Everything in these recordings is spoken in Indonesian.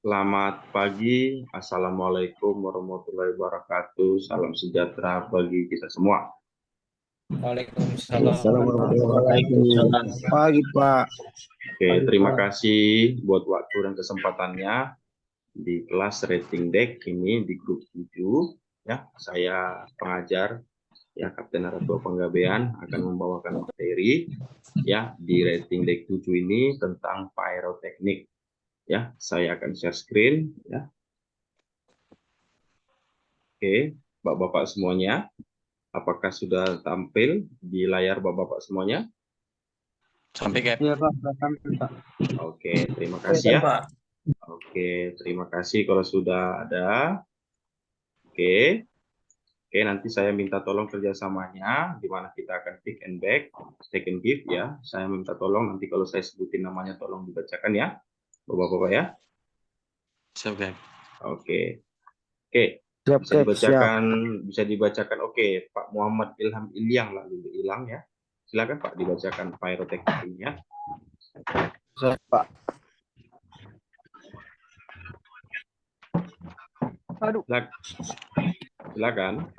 Selamat pagi, Assalamualaikum warahmatullahi wabarakatuh. Salam sejahtera bagi kita semua. Waalaikumsalam Assalamualaikum warahmatullahi warahmatullahi wabarakatuh. wabarakatuh. Pagi, Pak. Oke, terima kasih buat waktu dan kesempatannya di kelas rating deck ini di grup 7. Ya, saya pengajar ya Kapten Aratua Penggabean akan membawakan materi ya di rating deck 7 ini tentang pyroteknik. Ya, saya akan share screen ya. Oke, Bapak-bapak semuanya, apakah sudah tampil di layar Bapak-bapak semuanya? Sampai Cap. Iya, Pak. Sampai, Pak. Oke, terima kasih ya. Pak. Oke, terima kasih kalau sudah ada. Oke, oke, nanti saya minta tolong kerjasamanya, di mana kita akan pick and back, take and give ya. Saya minta tolong nanti kalau saya sebutin namanya tolong dibacakan ya, Bapak-bapak ya. Siap, Cap. Oke, oke, Siap, bisa Cap. dibacakan, bisa dibacakan. Oke, Pak Muhammad Ilham Ilyang lalu hilang ya. Silakan Pak dibacakan pyroteknik ini ya. Siap, Pak. Aduh. Silakan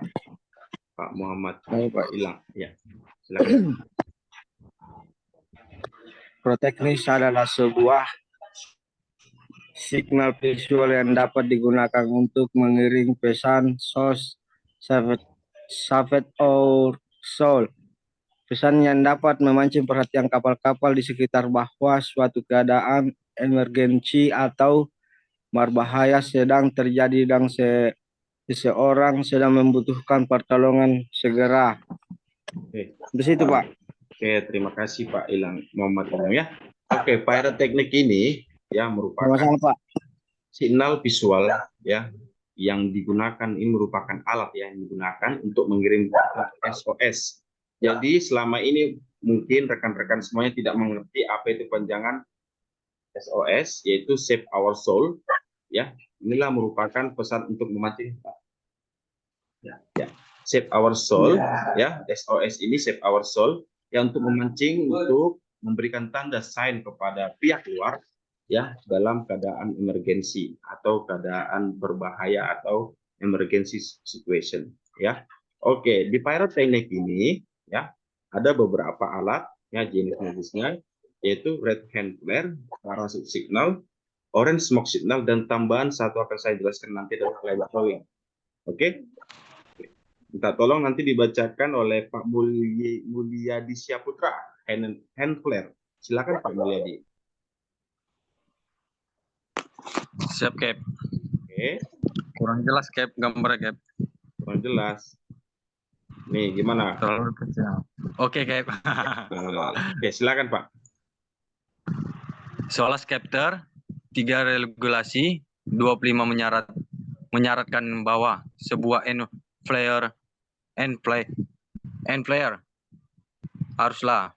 Pak Muhammad Ayo, Pak. Ilang ya. Silakan. Proteknis adalah sebuah signal visual yang dapat digunakan untuk mengiring pesan source, Saved or soul. Pesan yang dapat memancing perhatian kapal-kapal di sekitar bahwa suatu keadaan emergensi atau berbahaya sedang terjadi dan seseorang sedang membutuhkan pertolongan segera. Oke. Di situ, Pak. Oke, terima kasih Pak Ilang Muhammad Ilang ya. Oke, pyroteknik ini ya merupakan Sama-sama, Pak. signal visual ya yang digunakan, ini merupakan alat yang digunakan untuk mengirim SOS. Jadi selama ini mungkin rekan-rekan semuanya tidak mengerti apa itu panjangan SOS, yaitu Save Our Soul ya. Inilah merupakan pesan untuk memancing ya. Save Our Soul ya, SOS ini Save Our Soul yang untuk memancing, untuk memberikan tanda sign kepada pihak luar ya dalam keadaan emergensi atau keadaan berbahaya atau emergency situation ya. Oke, di pyroteknik ini ya ada beberapa alat ya jenis-jenisnya, yaitu red hand flare, parachute signal, orange smoke signal, dan tambahan satu akan saya jelaskan nanti dalam live drawing. Oke, minta tolong nanti dibacakan oleh Pak Mulyadi Syaputra, hand flare. Silakan Pak Mulyadi. Siap, Cap. Oke, Kurang jelas, Cap, gambarnya, Cap. kurang jelas. Nih, gimana? Terlalu kecil. Oke, Cap. Oke, silakan Pak. Soal scepter, 3 regulasi, 25 menyaratkan bahwa sebuah end flare haruslah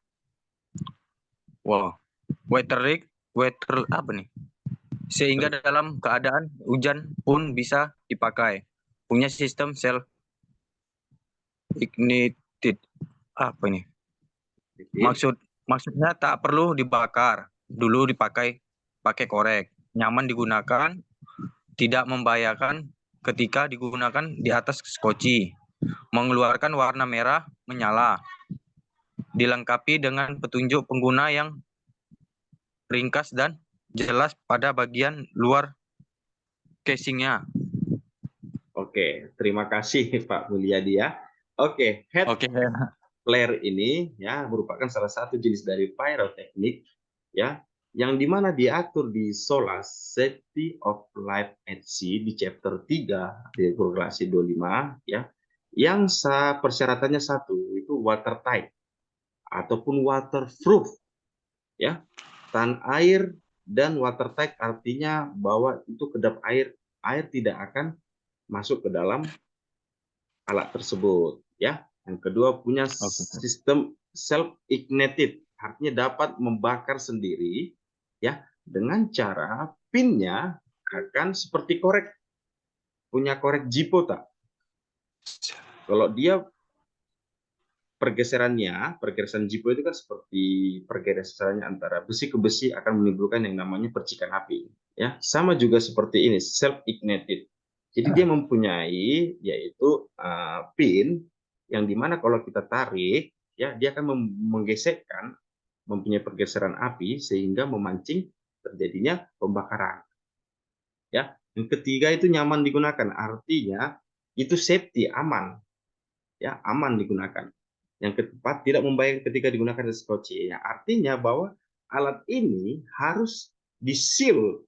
weather apa nih? Sehingga dalam keadaan hujan pun bisa dipakai. Punya sistem self ignited. Apa ini? Maksudnya tak perlu dibakar, dulu pakai korek, nyaman digunakan, tidak membahayakan ketika digunakan di atas skoci, mengeluarkan warna merah menyala, dilengkapi dengan petunjuk pengguna yang ringkas dan jelas pada bagian luar casingnya. Oke, terima kasih Pak Mulyadi ya. Oke, head flare ini ya merupakan salah satu jenis dari pyroteknik ya, yang dimana diatur di SOLAS Safety of Life at Sea di chapter 3 di regulasi 25 ya, yang persyaratannya satu, itu watertight ataupun waterproof ya, tahan air. Dan watertight artinya bahwa itu kedap air tidak akan masuk ke dalam alat tersebut ya. Yang kedua, punya sistem self ignited, artinya dapat membakar sendiri ya, dengan cara pinnya akan seperti korek. Punya korek Zippo tak? Kalau dia pergeseran Zippo itu kan seperti pergeserannya antara besi ke besi akan menimbulkan yang namanya percikan api Ya, sama juga seperti ini, self ignited. Jadi dia mempunyai yaitu pin yang dimana kalau kita tarik, ya dia akan menggesekkan, mempunyai pergeseran api sehingga memancing terjadinya pembakaran. Ya, yang ketiga itu nyaman digunakan, artinya itu safety, aman, ya aman digunakan. Yang keempat tidak membayar ketika digunakan skoci, ya artinya bahwa alat ini harus diseal,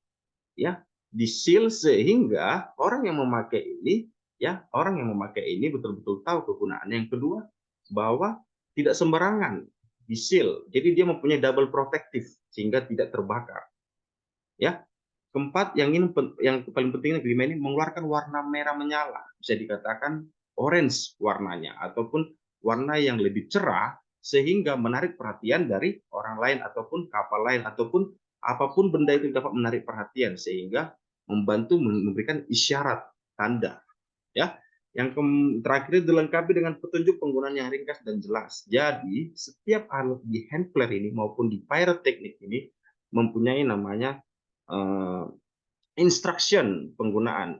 ya diseal sehingga orang yang memakai ini, ya orang yang memakai ini betul-betul tahu kegunaannya. Yang kedua bahwa tidak sembarangan diseal, jadi dia mempunyai double protective sehingga tidak terbakar. Ya, keempat yang paling penting kelima ini mengeluarkan warna merah menyala, bisa dikatakan orange warnanya ataupun warna yang lebih cerah sehingga menarik perhatian dari orang lain ataupun kapal lain ataupun apapun benda itu dapat menarik perhatian sehingga membantu memberikan isyarat tanda, ya. Yang terakhir dilengkapi dengan petunjuk penggunaan yang ringkas dan jelas. Jadi setiap alat di hand flare ini maupun di pyrotechnic ini mempunyai namanya instruction penggunaan,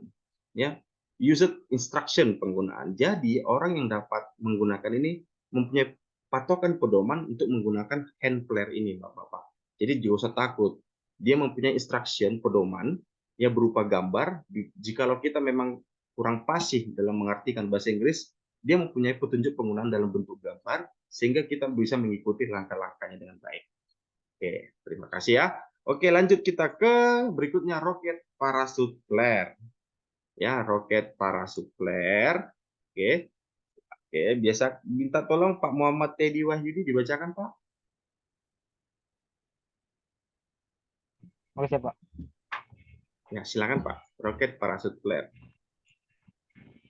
ya user instruction penggunaan. Jadi orang yang dapat menggunakan ini mempunyai patokan pedoman untuk menggunakan hand flare ini, Bapak-bapak. Jadi jangan usah takut, dia mempunyai instruction pedoman ya berupa gambar. Jikalau kita memang kurang fasih dalam mengartikan bahasa Inggris, dia mempunyai petunjuk penggunaan dalam bentuk gambar sehingga kita bisa mengikuti langkah-langkahnya dengan baik. Oke, terima kasih ya. Oke, lanjut kita ke berikutnya, roket parachute flare. Ya, roket parachute flare. Oke. Oke, biasa minta tolong Pak Muhammad Teddy Wahyudi dibacakan, Pak. Oke, Pak. Ya, silakan Pak. Roket parachute flare.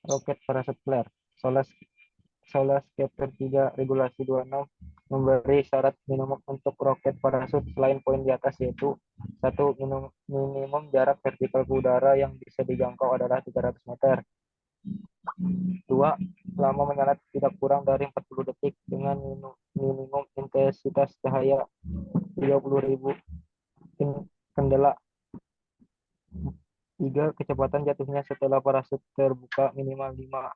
Roket parachute flare. Solas Chapter 3 Regulasi 26 memberi syarat minimum untuk roket parasut selain poin di atas, yaitu 1. Minimum jarak vertikal ke udara yang bisa dijangkau adalah 300 meter. 2. Lama menyala tidak kurang dari 40 detik dengan minimum intensitas cahaya 30.000 candela. 3. Kecepatan jatuhnya setelah parasut terbuka minimal 5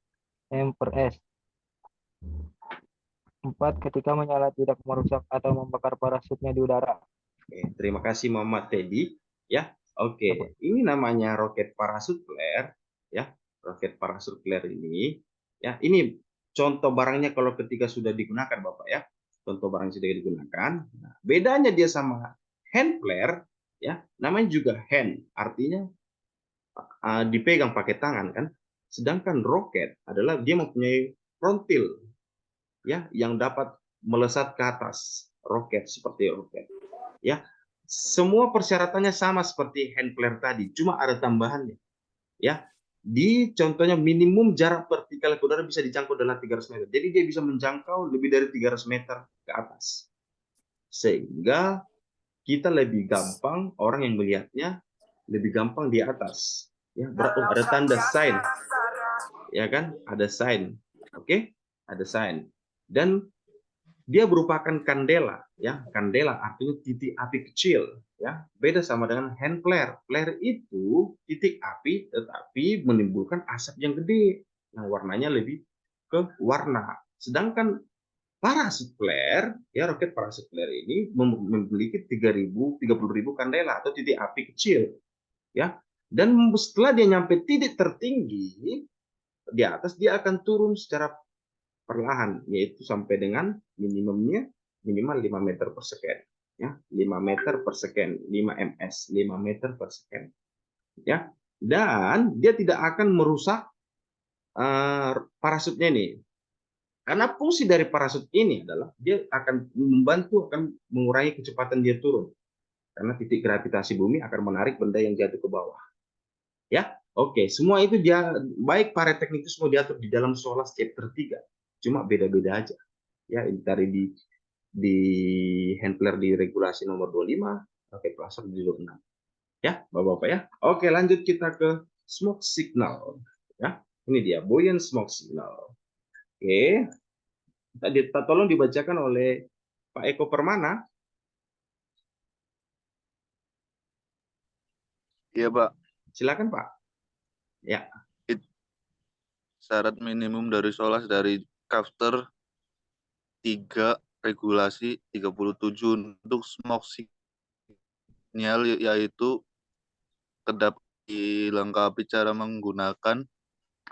m/s. 4. Ketika menyala tidak merusak atau membakar parasutnya di udara. Oke, terima kasih Muhammad Teddy. Ya, oke. Ini namanya roket parachute flare. Ya, roket parachute flare ini. Ya, ini contoh barangnya kalau ketika sudah digunakan, Bapak ya. Contoh barang sudah digunakan. Nah, bedanya dia sama hand flare, ya. Namanya juga hand, artinya dipegang pakai tangan kan. Sedangkan roket adalah dia mempunyai frontil, ya, yang dapat melesat ke atas, roket seperti roket. Ya, semua persyaratannya sama seperti hand flare tadi, cuma ada tambahannya. Ya, di contohnya minimum jarak vertikal ke udara bisa dijangkau adalah 300 meter. Jadi dia bisa menjangkau lebih dari 300 meter ke atas. Sehingga kita lebih gampang, orang yang melihatnya lebih gampang di atas. Ya, ada tanda sign. Ya kan? Ada sign. Oke? Ada sign. Dan dia merupakan kandela, ya. Kandela artinya titik api kecil, ya. Beda sama dengan hand flare. Flare itu titik api tetapi menimbulkan asap yang gede yang warnanya lebih ke warna. Sedangkan parachute flare, ya roket parachute flare ini memiliki 30.000 kandela atau titik api kecil, ya. Dan setelah dia nyampe titik tertinggi di atas, dia akan turun secara perlahan, yaitu sampai dengan minimumnya minimal 5 meter per second, ya 5 meter per second, 5 ms, 5 meter per second, ya. Dan dia tidak akan merusak parasutnya ini, karena fungsi dari parasut ini adalah dia akan membantu, akan mengurangi kecepatan dia turun karena titik gravitasi bumi akan menarik benda yang jatuh ke bawah, ya. Oke, semua itu dia baik pyrotechnic itu semua diatur di dalam SOLAS chapter 3, cuma beda-beda aja. Ya, ini tadi di hand flare di regulasi nomor 25, oke, pasal di 26. Ya, Bapak-bapak ya. Oke, lanjut kita ke smoke signal. Ya, ini dia buoyant smoke signal. Oke. Tadi tolong dibacakan oleh Pak Eko Permana. Iya, Pak. Silakan Pak. Ya. Syarat minimum dari SOLAS dari chapter 3 regulasi 37 untuk smoke signal yaitu terdapat dilengkapi cara menggunakan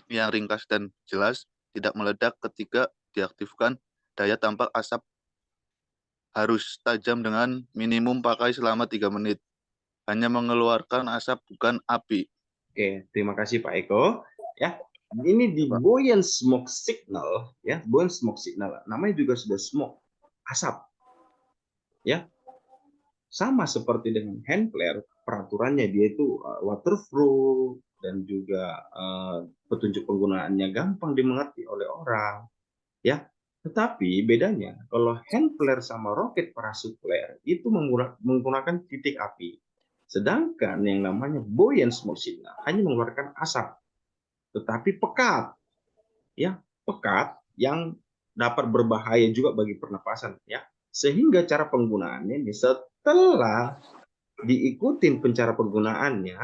yang ringkas dan jelas, tidak meledak ketika diaktifkan, daya tampak asap harus tajam dengan minimum pakai selama 3 menit. Hanya mengeluarkan asap bukan api. Oke, terima kasih Pak Eko. Ya, ini di buoyant smoke signal, ya, buoyant smoke signal. Namanya juga sudah smoke, asap. Ya, sama seperti dengan hand flare, peraturannya dia itu waterproof dan juga petunjuk penggunaannya gampang dimengerti oleh orang. Ya, tetapi bedanya kalau hand flare sama roket parachute flare itu menggunakan titik api. Sedangkan yang namanya buoyant smoke signal hanya mengeluarkan asap, tetapi pekat, ya, pekat yang dapat berbahaya juga bagi pernapasan, ya. Sehingga cara penggunaannya ini setelah diikutin cara penggunaannya,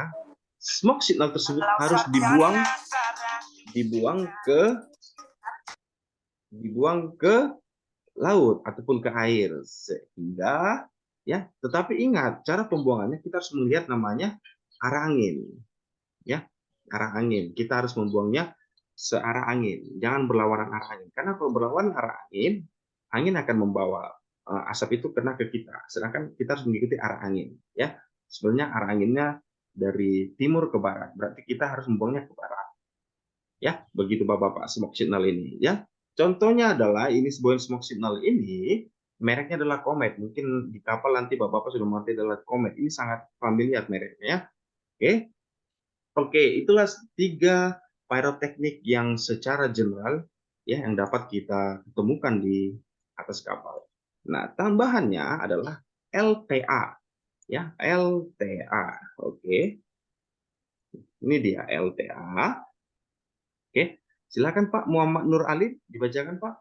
smoke signal tersebut harus dibuang ke laut ataupun ke air, sehingga, ya, tetapi ingat cara pembuangannya kita harus melihat namanya arah angin, ya, arah angin. Kita harus membuangnya searah angin, jangan berlawanan arah angin, karena kalau berlawanan arah angin, angin akan membawa asap itu kena ke kita, sedangkan kita harus mengikuti arah angin, ya. Sebenarnya arah anginnya dari timur ke barat, berarti kita harus membuangnya ke barat, ya. Begitu Bapak-bapak smoke signal ini, ya. Contohnya adalah ini sebuah smoke signal ini mereknya adalah Comet. Mungkin di kapal nanti Bapak-bapak sudah mengerti adalah Comet. Ini sangat familiar mereknya, ya. Oke. Oke, itulah 3 pyroteknik yang secara general, ya, yang dapat kita temukan di atas kapal. Nah, tambahannya adalah LTA, ya, LTA. Oke. Ini dia LTA. Oke. Silakan Pak Muhammad Nur Ali dibacakan Pak.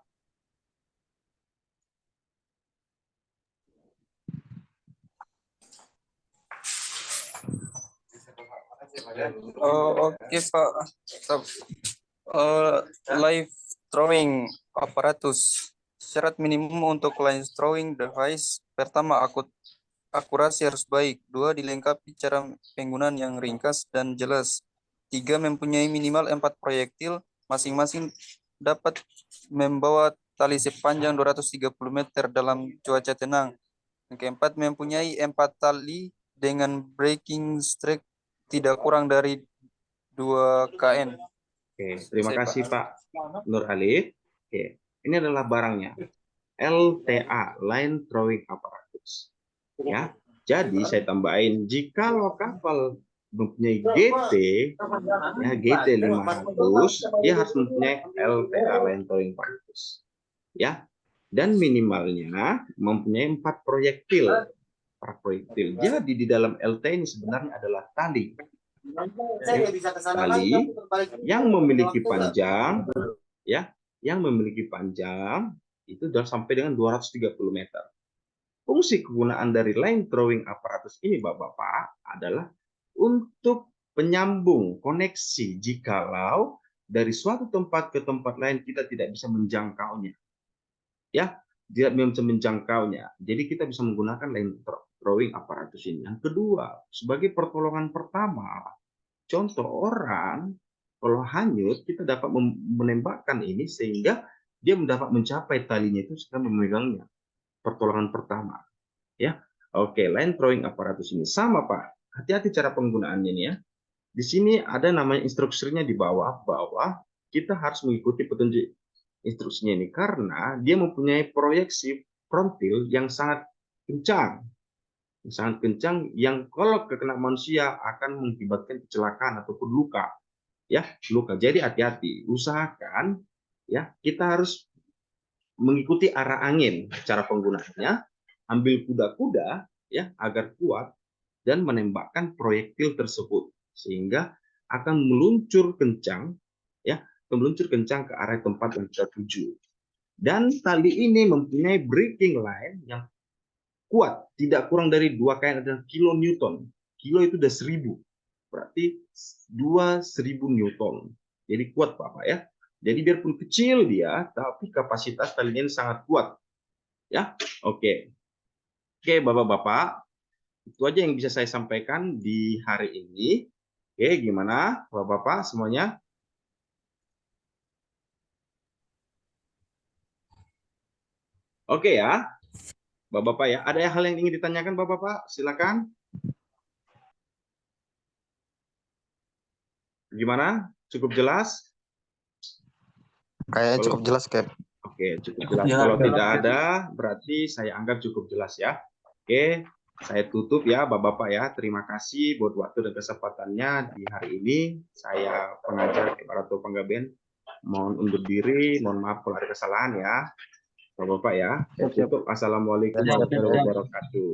Oke Pak. Live throwing aparatus. Syarat minimum untuk live throwing device. Pertama, akurasi harus baik. 2, dilengkapi cara penggunaan yang ringkas dan jelas. 3, mempunyai minimal 4 proyektil. Masing-masing dapat membawa tali sepanjang 230 meter dalam cuaca tenang. Yang keempat, mempunyai 4 tali dengan breaking strike tidak kurang dari 2 kN. Oke, terima kasih Pak Nur Ali. Oke, ini adalah barangnya. LTA, Line Throwing Apparatus. Ya, jadi saya tambahin, jika kapal mempunyai GT, ya, GT 500, dia harus mempunyai LTA, Line Throwing Apparatus. Ya, dan minimalnya mempunyai 4 proyektil. Jadi di dalam LT ini sebenarnya adalah tali. Tali yang memiliki panjang, ya, yang memiliki panjang itu sudah sampai dengan 230 meter. Fungsi kegunaan dari line throwing apparatus ini Bapak-bapak adalah untuk penyambung koneksi jikalau dari suatu tempat ke tempat lain kita tidak bisa menjangkaunya. Ya, tidak bisa menjangkaunya. Jadi kita bisa menggunakan line throwing apparatus ini. Yang kedua, sebagai pertolongan pertama, contoh orang kalau hanyut, kita dapat menembakkan ini sehingga dia dapat mencapai talinya itu setelah memegangnya. Pertolongan pertama, ya. Oke, line throwing apparatus ini sama Pak. Hati-hati cara penggunaannya nih, ya. Di sini ada namanya instruksinya di bawah, kita harus mengikuti petunjuk instruksinya ini karena dia mempunyai proyeksi frontal yang sangat kencang. Yang kalau kena manusia akan mengakibatkan kecelakaan ataupun luka, ya, luka. Jadi hati-hati, usahakan, ya, kita harus mengikuti arah angin. Cara penggunaannya, ambil kuda-kuda, ya, agar kuat dan menembakkan proyektil tersebut sehingga akan meluncur kencang, ya, meluncur kencang ke arah tempat yang kita tuju. Dan tali ini mempunyai breaking line yang kuat, tidak kurang dari 2 kN dan kilonewton. Kilo itu udah 1000. berarti 2000 Newton. Jadi kuat Bapak ya. Jadi biarpun kecil dia, tapi kapasitas talinya ini sangat kuat. Ya, oke. Oke, Bapak-Bapak, itu aja yang bisa saya sampaikan di hari ini. Oke, gimana Bapak-Bapak semuanya? Oke ya, Bapak-Bapak ya. Ada hal yang ingin ditanyakan Bapak-Bapak? Silakan. Gimana? Cukup jelas? Kayaknya cukup jelas, Cap. Oke, cukup jelas. Kalau tidak ada, berarti saya anggap cukup jelas ya. Oke, saya tutup ya, Bapak-Bapak ya. Terima kasih buat waktu dan kesempatannya di hari ini. Saya pengajar Eparato Panggabean. Mohon undur diri, mohon maaf kalau ada kesalahan ya. Bapak-Bapak ya. Saya tutup. Assalamualaikum warahmatullahi wabarakatuh.